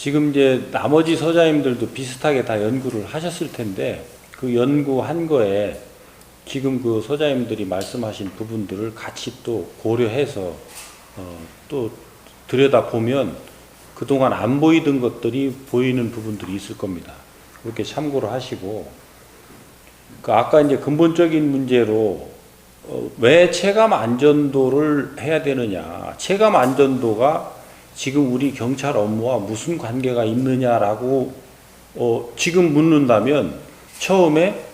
지금 이제 나머지 서장님들도 비슷하게 다 연구를 하셨을 텐데 그 연구한 거에 지금 그 서장님들이 말씀하신 부분들을 같이 또 고려해서 또 들여다보면 그동안 안 보이던 것들이 보이는 부분들이 있을 겁니다. 그렇게 참고를 하시고, 그 아까 이제 근본적인 문제로 왜 체감 안전도를 해야 되느냐, 체감 안전도가 지금 우리 경찰 업무와 무슨 관계가 있느냐라고 지금 묻는다면 처음에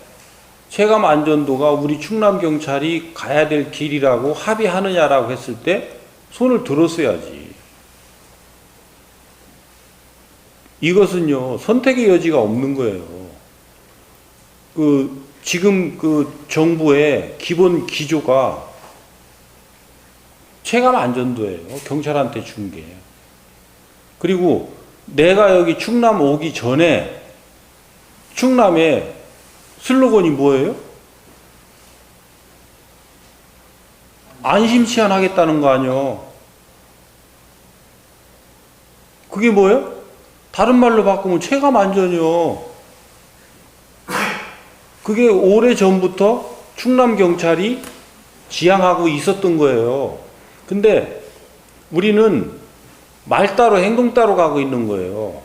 체감 안전도가 우리 충남 경찰이 가야 될 길이라고 합의하느냐라고 했을 때 손을 들었어야지. 이것은요, 선택의 여지가 없는 거예요. 지금 정부의 기본 기조가 체감 안전도예요. 경찰한테 준 게. 그리고 내가 여기 충남 오기 전에 충남에 슬로건이 뭐예요? 안심치안 하겠다는 거 아니요. 그게 뭐예요? 다른 말로 바꾸면 체감 안전이요. 그게 오래전부터 충남경찰이 지향하고 있었던 거예요. 근데 우리는 말 따로 행동 따로 가고 있는 거예요.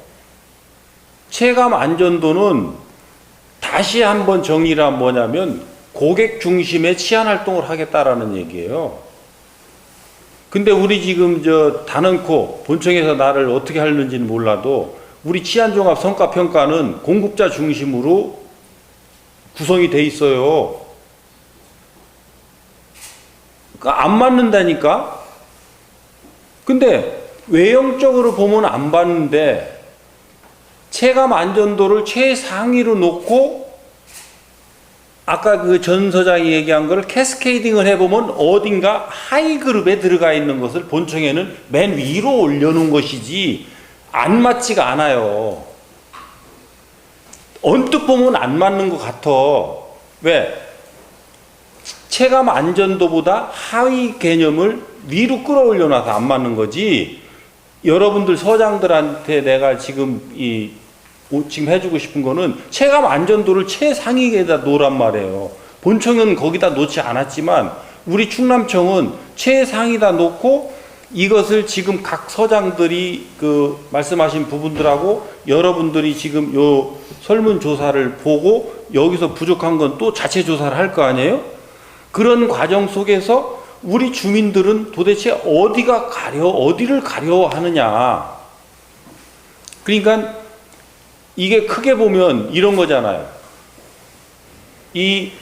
체감 안전도는 다시 한번 정의를 하면 뭐냐면 고객 중심의 치안 활동을 하겠다라는 얘기예요. 근데 우리 지금 단언코 본청에서 나를 어떻게 하는지는 몰라도 우리 치안종합 성과평가는 공급자 중심으로 구성이 돼 있어요. 그러니까 안 맞는다니까. 근데 외형적으로 보면 안 맞는데 체감 안전도를 최상위로 놓고 아까 그 전 서장이 얘기한 거를 캐스케이딩을 해보면 어딘가 하이 그룹에 들어가 있는 것을 본청에는 맨 위로 올려놓은 것이지 안 맞지가 않아요. 언뜻 보면 안 맞는 것 같아. 왜? 체감 안전도보다 하위 개념을 위로 끌어올려 놔서 안 맞는 거지. 여러분들 서장들한테 내가 지금 지금 해주고 싶은 거는 체감 안전도를 최상위에다 놓으란 말이에요. 본청은 거기다 놓지 않았지만 우리 충남청은 최상위다 놓고 이것을 지금 각 서장들이 말씀하신 부분들하고 여러분들이 지금 요 설문조사를 보고 여기서 부족한 건 또 자체 조사를 할 거 아니에요? 그런 과정 속에서 우리 주민들은 도대체 어디를 가려 하느냐. 그러니까 이게 크게 보면 이런 거잖아요.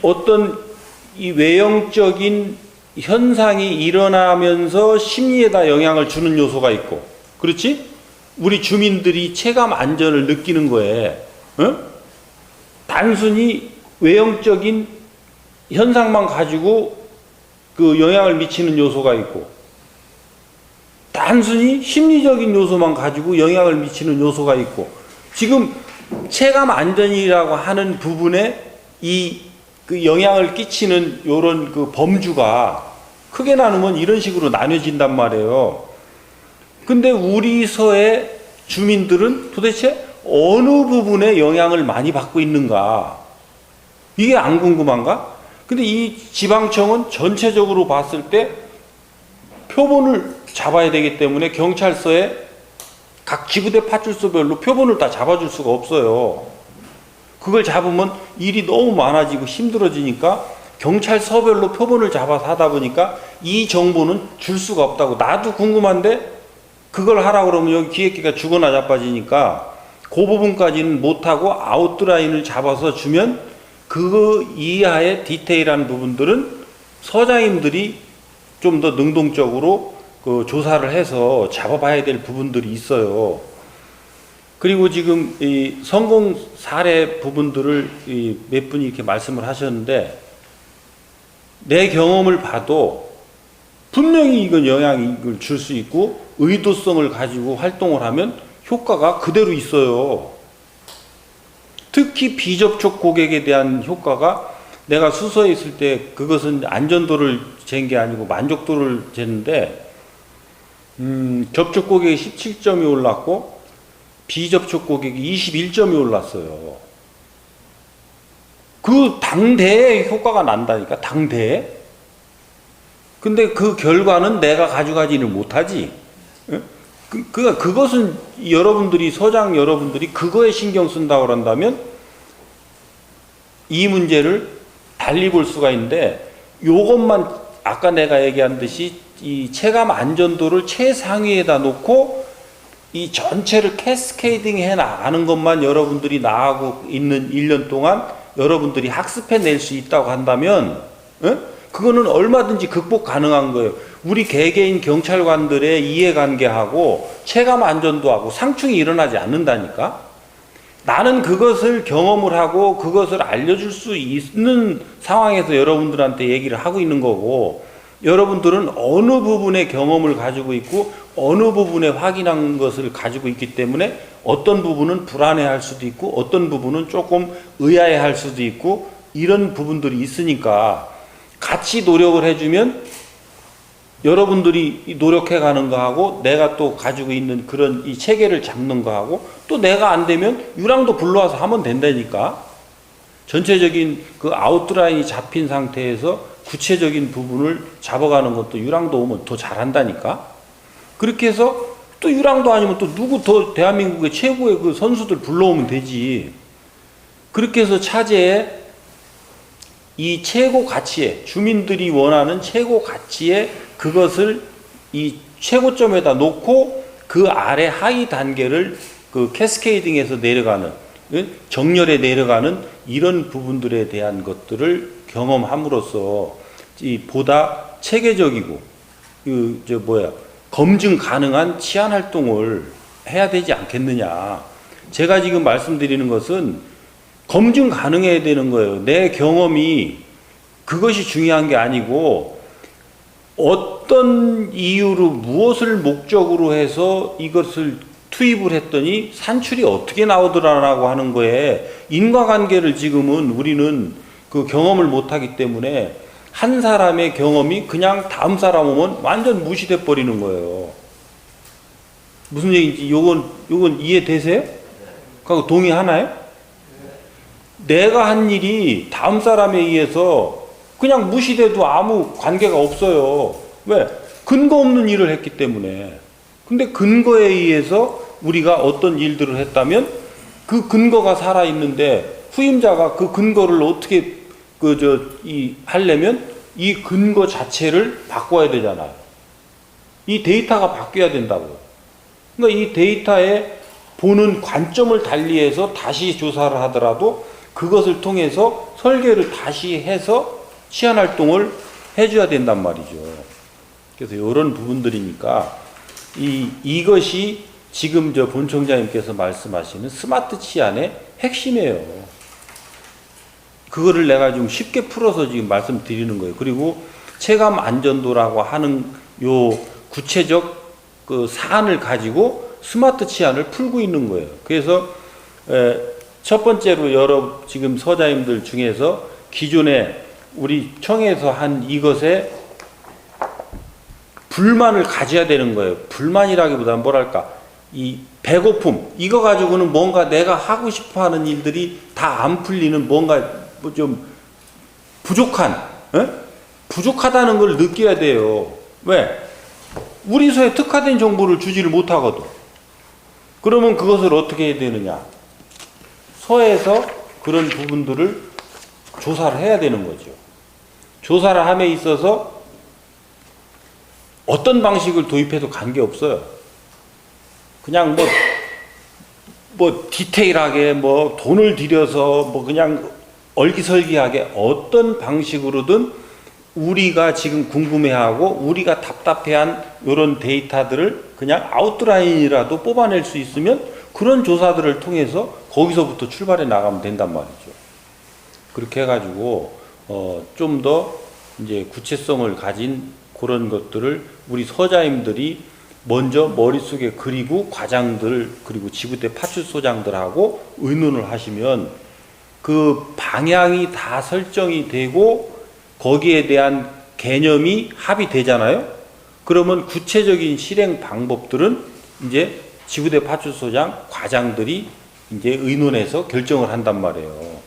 어떤 외형적인 현상이 일어나면서 심리에다 영향을 주는 요소가 있고, 그렇지? 우리 주민들이 체감 안전을 느끼는 거에, 단순히 외형적인 현상만 가지고 영향을 미치는 요소가 있고, 단순히 심리적인 요소만 가지고 영향을 미치는 요소가 있고, 지금 체감 안전이라고 하는 부분에 영향을 끼치는 요런 범주가 크게 나누면 이런 식으로 나뉘어진단 말이에요. 근데 우리 서의 주민들은 도대체 어느 부분에 영향을 많이 받고 있는가? 이게 안 궁금한가? 근데 이 지방청은 전체적으로 봤을 때 표본을 잡아야 되기 때문에 경찰서에 각 지구대 파출소별로 표본을 다 잡아줄 수가 없어요. 그걸 잡으면 일이 너무 많아지고 힘들어지니까 경찰서별로 표본을 잡아서 하다 보니까 이 정보는 줄 수가 없다고. 나도 궁금한데 그걸 하라고 그러면 여기 기획기가 죽어나 자빠지니까 그 부분까지는 못하고 아웃라인을 잡아서 주면 그 이하의 디테일한 부분들은 서장님들이 좀 더 능동적으로 조사를 해서 잡아봐야 될 부분들이 있어요. 그리고 지금 이 성공 사례 부분들을 몇 분이 이렇게 말씀을 하셨는데, 내 경험을 봐도 분명히 이건 영향을 줄 수 있고 의도성을 가지고 활동을 하면 효과가 그대로 있어요. 특히 비접촉 고객에 대한 효과가, 내가 수서에 있을 때 그것은 안전도를 잰 게 아니고 만족도를 쟀는데, 접촉 고객이 17점이 올랐고 비접촉 고객이 21점이 올랐어요. 그 당대에 효과가 난다니까, 당대에. 근데 그 결과는 내가 가져가지는 못하지. 그것은 여러분들이, 서장 여러분들이 그거에 신경 쓴다고 한다면 이 문제를 달리 볼 수가 있는데, 요것만 아까 내가 얘기한 듯이 이 체감 안전도를 최상위에다 놓고 이 전체를 캐스케이딩 해 나가는 것만 여러분들이 나가고 있는 1년 동안 여러분들이 학습해 낼 수 있다고 한다면, 그거는 얼마든지 극복 가능한 거예요. 우리 개개인 경찰관들의 이해관계하고 체감 안전도하고 상충이 일어나지 않는다니까. 나는 그것을 경험을 하고 그것을 알려줄 수 있는 상황에서 여러분들한테 얘기를 하고 있는 거고, 여러분들은 어느 부분의 경험을 가지고 있고 어느 부분에 확인한 것을 가지고 있기 때문에 어떤 부분은 불안해할 수도 있고 어떤 부분은 조금 의아해할 수도 있고, 이런 부분들이 있으니까 같이 노력을 해주면 여러분들이 노력해 가는 거하고 내가 또 가지고 있는 그런 이 체계를 잡는 거하고, 또 내가 안 되면 유랑도 불러와서 하면 된다니까. 전체적인 그 아웃라인이 잡힌 상태에서 구체적인 부분을 잡아가는 것도 유랑도 오면 더 잘한다니까. 그렇게 해서 또 유랑도 아니면 또 누구 더 대한민국의 최고의 그 선수들 불러오면 되지. 그렇게 해서 차제에 이 최고 가치에, 주민들이 원하는 최고 가치에 그것을 이 최고점에다 놓고 그 아래 하위 단계를 그 캐스케이딩에서 내려가는, 정렬에 내려가는 이런 부분들에 대한 것들을 경험함으로써 이 보다 체계적이고 검증 가능한 치안 활동을 해야 되지 않겠느냐. 제가 지금 말씀드리는 것은 검증 가능해야 되는 거예요. 내 경험이 그것이 중요한 게 아니고 어떤 이유로 무엇을 목적으로 해서 이것을 투입을 했더니 산출이 어떻게 나오더라라고 하는 거에 인과관계를 지금은 우리는 그 경험을 못하기 때문에 한 사람의 경험이 그냥 다음 사람 오면 완전 무시돼 버리는 거예요. 무슨 얘기인지 요건 이해되세요? 그거 동의하나요? 내가 한 일이 다음 사람에 의해서 그냥 무시돼도 아무 관계가 없어요. 왜? 근거 없는 일을 했기 때문에. 근데 근거에 의해서 우리가 어떤 일들을 했다면 그 근거가 살아있는데 후임자가 그 근거를 어떻게 하려면 이 근거 자체를 바꿔야 되잖아요. 이 데이터가 바뀌어야 된다고. 그러니까 이 데이터에 보는 관점을 달리해서 다시 조사를 하더라도 그것을 통해서 설계를 다시 해서 치안 활동을 해줘야 된단 말이죠. 그래서 이런 부분들이니까 이것이 지금 저 본청장님께서 말씀하시는 스마트 치안의 핵심이에요. 그거를 내가 좀 쉽게 풀어서 지금 말씀드리는 거예요. 그리고 체감 안전도라고 하는 요 구체적 그 사안을 가지고 스마트 치안을 풀고 있는 거예요. 그래서 첫 번째로 지금 서장님들 중에서 기존에 우리 청에서 한 이것에 불만을 가져야 되는 거예요. 불만이라기보다는 뭐랄까, 이 배고픔, 이거 가지고는 뭔가 내가 하고 싶어 하는 일들이 다 안 풀리는, 뭔가 좀 부족하다는 걸 느껴야 돼요. 왜? 우리 서에 특화된 정보를 주지를 못하거든. 그러면 그것을 어떻게 해야 되느냐? 서에서 그런 부분들을 조사를 해야 되는 거죠. 조사를 함에 있어서 어떤 방식을 도입해도 관계없어요. 그냥 디테일하게 돈을 들여서 그냥 얼기설기하게 어떤 방식으로든 우리가 지금 궁금해하고 우리가 답답해한 이런 데이터들을 그냥 아웃라인이라도 뽑아낼 수 있으면 그런 조사들을 통해서 거기서부터 출발해 나가면 된단 말이죠. 그렇게 해가지고 좀 더 이제 구체성을 가진 그런 것들을 우리 서장님들이 먼저 머릿속에 그리고 과장들 그리고 지구대 파출소장들하고 의논을 하시면 그 방향이 다 설정이 되고 거기에 대한 개념이 합의되잖아요. 그러면 구체적인 실행 방법들은 이제 지구대 파출소장 과장들이 이제 의논해서 결정을 한단 말이에요.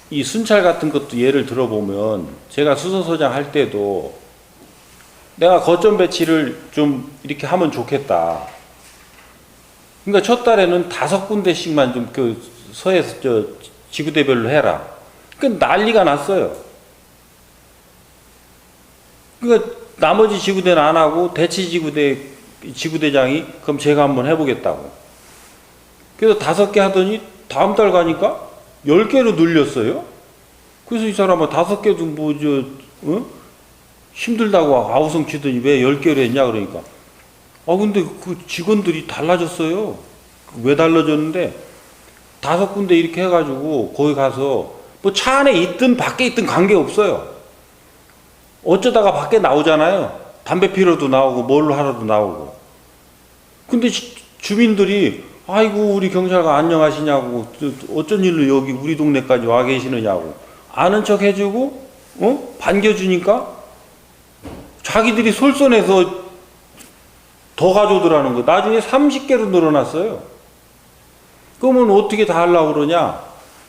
이 순찰 같은 것도 예를 들어보면 제가 수소소장 할 때도 내가 거점 배치를 좀 이렇게 하면 좋겠다. 그러니까 첫 달에는 5군데씩만 좀 서에서 지구대별로 해라. 그러니까 난리가 났어요. 그러니까 나머지 지구대는 안 하고 대치 지구대장이 그럼 제가 한번 해보겠다고. 그래서 5개 하더니 다음 달 가니까 10개로 늘렸어요. 그래서 이 사람은 5개도 힘들다고 아우성 치더니 왜 10개로 했냐 그러니까. 근데 그 직원들이 달라졌어요. 왜 달라졌는데 5군데 이렇게 해가지고 거기 가서 뭐 차 안에 있든 밖에 있든 관계없어요. 어쩌다가 밖에 나오잖아요. 담배 피러도 나오고 뭘로 하러도 나오고. 근데 주민들이 아이고 우리 경찰관 안녕하시냐고 어쩐 일로 여기 우리 동네까지 와 계시느냐고 아는 척 해주고 반겨주니까 자기들이 솔선해서 더 가져오더라는 거. 나중에 30개로 늘어났어요. 그러면 어떻게 다 하려고 그러냐.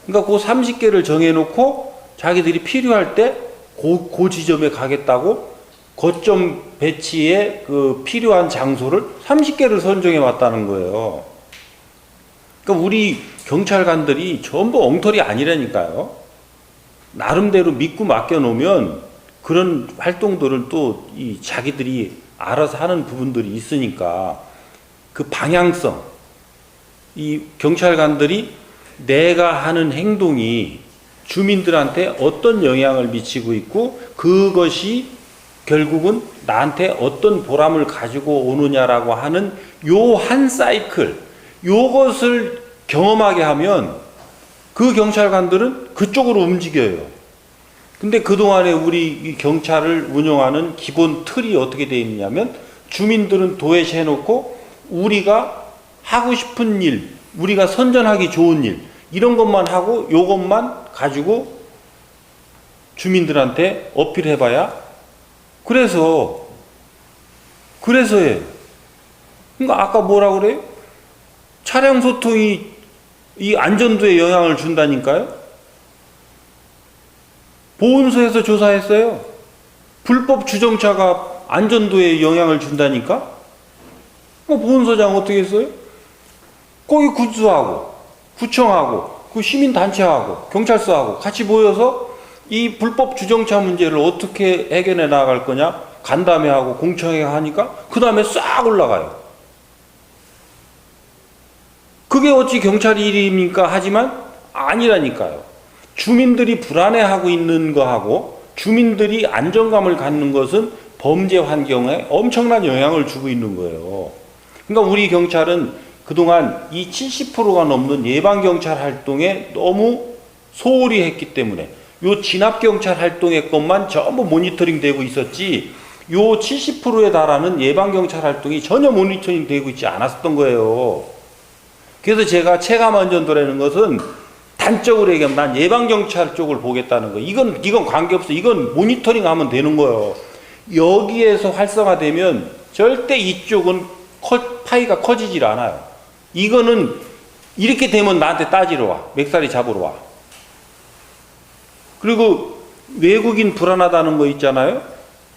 그러니까 그 30개를 정해놓고 자기들이 필요할 때 그 지점에 가겠다고 거점 배치에 필요한 장소를 30개를 선정해 왔다는 거예요. 그러니까 우리 경찰관들이 전부 엉터리 아니라니까요. 나름대로 믿고 맡겨놓으면 그런 활동들을 또 자기들이 알아서 하는 부분들이 있으니까 그 방향성, 이 경찰관들이 내가 하는 행동이 주민들한테 어떤 영향을 미치고 있고 그것이 결국은 나한테 어떤 보람을 가지고 오느냐라고 하는 요 한 사이클, 요것을 경험하게 하면 그 경찰관들은 그쪽으로 움직여요. 근데 그동안에 우리 경찰을 운영하는 기본 틀이 어떻게 되어 있느냐면 주민들은 도외시 해놓고 우리가 하고 싶은 일, 우리가 선전하기 좋은 일 이런 것만 하고 요것만 가지고 주민들한테 어필해봐야 그래서 해. 그러니까 아까 뭐라 그래요? 차량 소통이 이 안전도에 영향을 준다니까요? 보훈소에서 조사했어요. 불법 주정차가 안전도에 영향을 준다니까? 보훈소장 어떻게 했어요? 거기 군수하고, 구청하고, 그 시민단체하고, 경찰서하고 같이 모여서 이 불법 주정차 문제를 어떻게 해결해 나갈 거냐? 간담회하고 공청회 하니까 그 다음에 싹 올라가요. 그게 어찌 경찰 일입니까? 하지만 아니라니까요. 주민들이 불안해하고 있는 거하고 주민들이 안정감을 갖는 것은 범죄 환경에 엄청난 영향을 주고 있는 거예요. 그러니까 우리 경찰은 그동안 이 70%가 넘는 예방경찰 활동에 너무 소홀히 했기 때문에 요 진압경찰 활동의 것만 전부 모니터링 되고 있었지 요 70%에 달하는 예방경찰 활동이 전혀 모니터링 되고 있지 않았던 거예요. 그래서 제가 체감안전도라는 것은 단적으로 얘기하면 난 예방경찰 쪽을 보겠다는 거. 이건 관계없어. 이건 모니터링 하면 되는 거예요. 여기에서 활성화되면 절대 이쪽은 파이가 커지질 않아요. 이거는 이렇게 되면 나한테 따지러 와. 맥살이 잡으러 와. 그리고 외국인 불안하다는 거 있잖아요.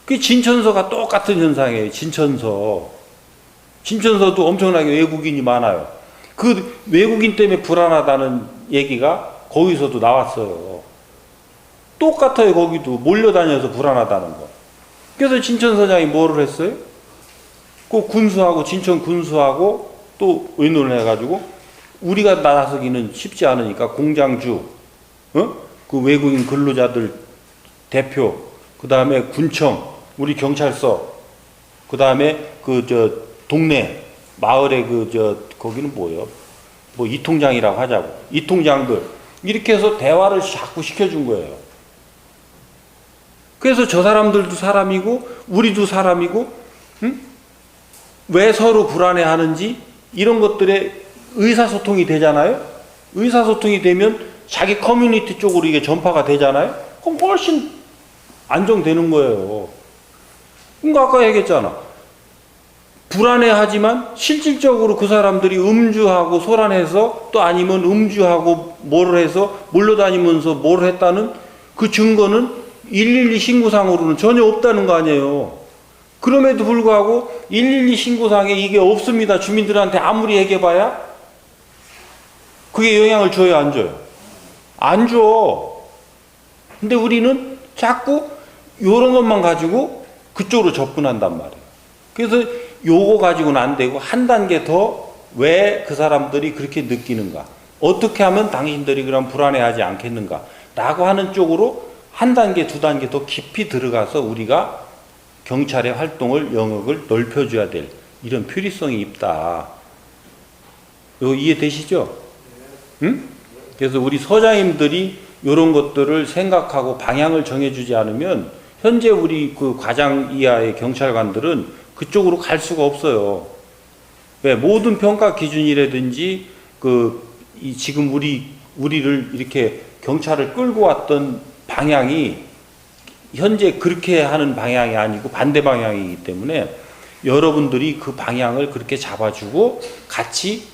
그 진천서가 똑같은 현상이에요. 진천서도 엄청나게 외국인이 많아요. 그 외국인 때문에 불안하다는 얘기가 거기서도 나왔어요. 똑같아요. 거기도 몰려다녀서 불안하다는 거. 그래서 진천서장이 뭐를 했어요? 그 군수하고 진천 군수하고 또 의논을 해가지고 우리가 나서기는 쉽지 않으니까 공장주, 그 외국인 근로자들 대표, 그 다음에 군청, 우리 경찰서, 그 다음에 동네 마을에 거기는 뭐예요? 뭐 이통장이라고 하자고. 이통장들. 이렇게 해서 대화를 자꾸 시켜준 거예요. 그래서 저 사람들도 사람이고, 우리도 사람이고, 왜 서로 불안해 하는지, 이런 것들에 의사소통이 되잖아요? 의사소통이 되면 자기 커뮤니티 쪽으로 이게 전파가 되잖아요? 그럼 훨씬 안정되는 거예요. 그러니까 아까 얘기했잖아. 불안해하지만 실질적으로 그 사람들이 음주하고 소란해서 또 아니면 음주하고 뭘 해서 몰려다니면서 뭘 했다는 그 증거는 112 신고상으로는 전혀 없다는 거 아니에요. 그럼에도 불구하고 112 신고상에 이게 없습니다. 주민들한테 아무리 얘기해봐야 그게 영향을 줘요, 안 줘요? 안 줘. 근데 우리는 자꾸 이런 것만 가지고 그쪽으로 접근한단 말이에요. 그래서 요거 가지고는 안 되고 한 단계 더 왜 그 사람들이 그렇게 느끼는가? 어떻게 하면 당신들이 그럼 불안해하지 않겠는가? 라고 하는 쪽으로 한 단계, 두 단계 더 깊이 들어가서 우리가 경찰의 활동을, 영역을 넓혀줘야 될 이런 필요성이 있다. 이거 이해되시죠? 응? 그래서 우리 서장님들이 이런 것들을 생각하고 방향을 정해주지 않으면 현재 우리 그 과장 이하의 경찰관들은 그쪽으로 갈 수가 없어요. 왜? 모든 평가 기준이라든지 지금 우리를 이렇게 경찰을 끌고 왔던 방향이 현재 그렇게 하는 방향이 아니고 반대 방향이기 때문에 여러분들이 그 방향을 그렇게 잡아주고 같이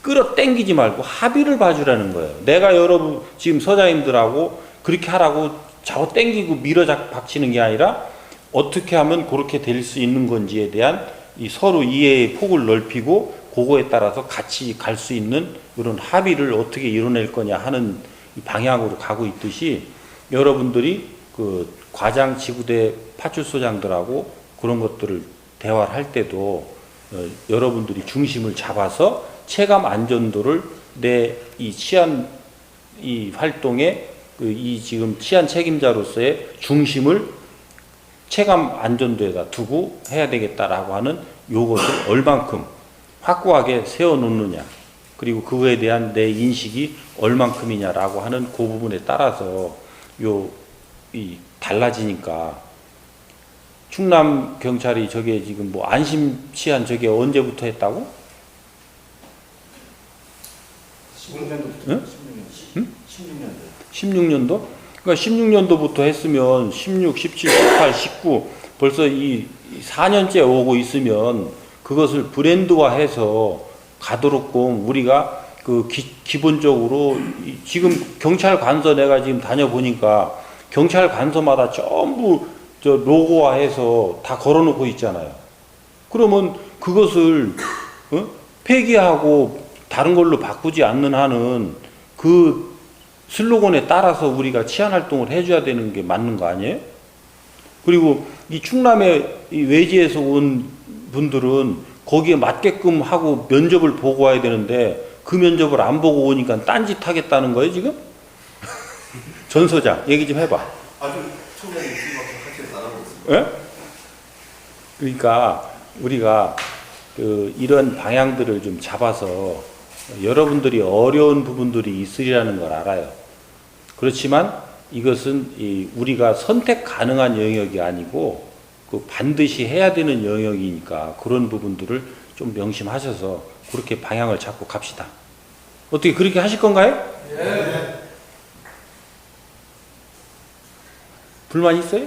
끌어당기지 말고 합의를 봐주라는 거예요. 내가 여러분 지금 서장님들하고 그렇게 하라고 잡아당기고 밀어박치는 게 아니라 어떻게 하면 그렇게 될 수 있는 건지에 대한 이 서로 이해의 폭을 넓히고 그거에 따라서 같이 갈 수 있는 이런 합의를 어떻게 이뤄낼 거냐 하는 방향으로 가고 있듯이 여러분들이 그 과장 지구대 파출소장들하고 그런 것들을 대화를 할 때도 여러분들이 중심을 잡아서 체감 안전도를 내 이 치안 이 활동에 이 지금 치안 책임자로서의 중심을 체감 안전도에다 두고 해야 되겠다라고 하는 요것을 얼만큼 확고하게 세워놓느냐, 그리고 그거에 대한 내 인식이 얼만큼이냐라고 하는 그 부분에 따라서 달라지니까. 충남 경찰이 저게 지금 뭐 안심 치안 저게 언제부터 했다고? 16년도부터. 응? 16년도. 16년도? 그러니까 16년도부터 했으면 16, 17, 18, 19 벌써 이 4년째 오고 있으면 그것을 브랜드화해서 가도록끔 우리가 기본적으로 지금 경찰 관서 내가 지금 다녀보니까 경찰 관서마다 전부 저 로고화해서 다 걸어놓고 있잖아요. 그러면 그것을 폐기하고 다른 걸로 바꾸지 않는 한은 그 슬로건에 따라서 우리가 치안 활동을 해줘야 되는 게 맞는 거 아니에요? 그리고 이 충남의 이 외지에서 온 분들은 거기에 맞게끔 하고 면접을 보고 와야 되는데 그 면접을 안 보고 오니까 딴짓 하겠다는 거예요, 지금? 전 소장, 얘기 좀 해봐. 아주 청장님 같이 나가고 있습니다. 예? 그러니까 우리가 이런 방향들을 좀 잡아서 여러분들이 어려운 부분들이 있으리라는 걸 알아요. 그렇지만 이것은 우리가 선택 가능한 영역이 아니고 반드시 해야 되는 영역이니까 그런 부분들을 좀 명심하셔서 그렇게 방향을 잡고 갑시다. 어떻게 그렇게 하실 건가요? 네. 불만 있어요?